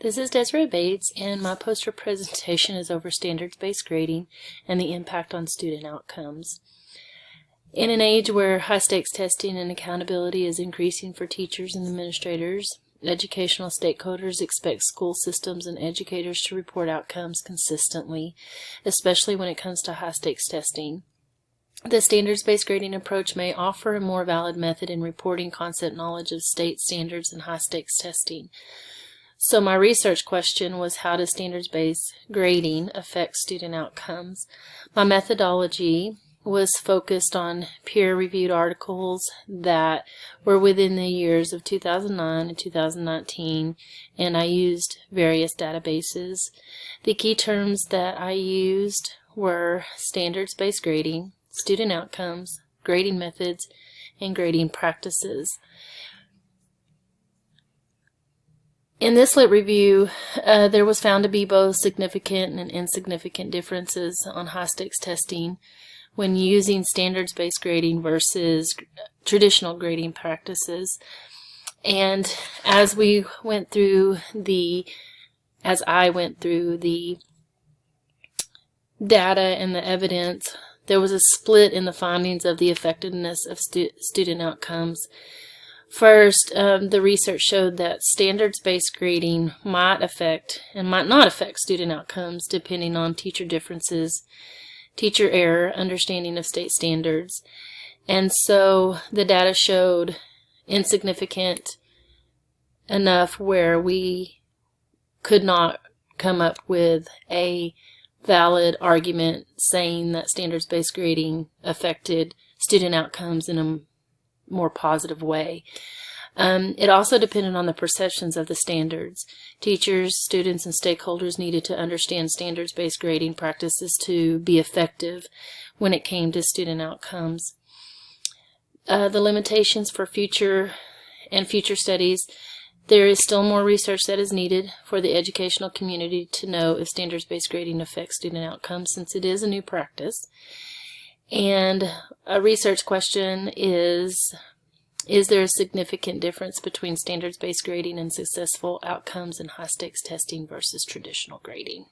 This is Desiree Bates, and my poster presentation is over standards-based grading and the impact on student outcomes. In an age where high-stakes testing and accountability is increasing for teachers and administrators, educational stakeholders expect school systems and educators to report outcomes consistently, especially when it comes to high-stakes testing. The standards-based grading approach may offer a more valid method in reporting concept knowledge of state standards and high-stakes testing. So my research question was, how does standards-based grading affect student outcomes? My methodology was focused on peer-reviewed articles that were within the years of 2009 and 2019, and I used various databases. The key terms that I used were standards-based grading, student outcomes, grading methods, and grading practices. In this lit review, there was found to be both significant and insignificant differences on high-stakes testing when using standards-based grading versus traditional grading practices. And as I went through the data and the evidence, there was a split in the findings of the effectiveness of student outcomes. First, the research showed that standards-based grading might affect and might not affect student outcomes depending on teacher differences, teacher error, understanding of state standards. And so the data showed insignificant enough where we could not come up with a valid argument saying that standards-based grading affected student outcomes in a more positive way. It also depended on the perceptions of the standards. Teachers, students, and stakeholders needed to understand standards-based grading practices to be effective when it came to student outcomes. The limitations for future studies: there is still more research that is needed for the educational community to know if standards-based grading affects student outcomes, since it is a new practice. And a research question is there a significant difference between standards-based grading and successful outcomes in high-stakes testing versus traditional grading?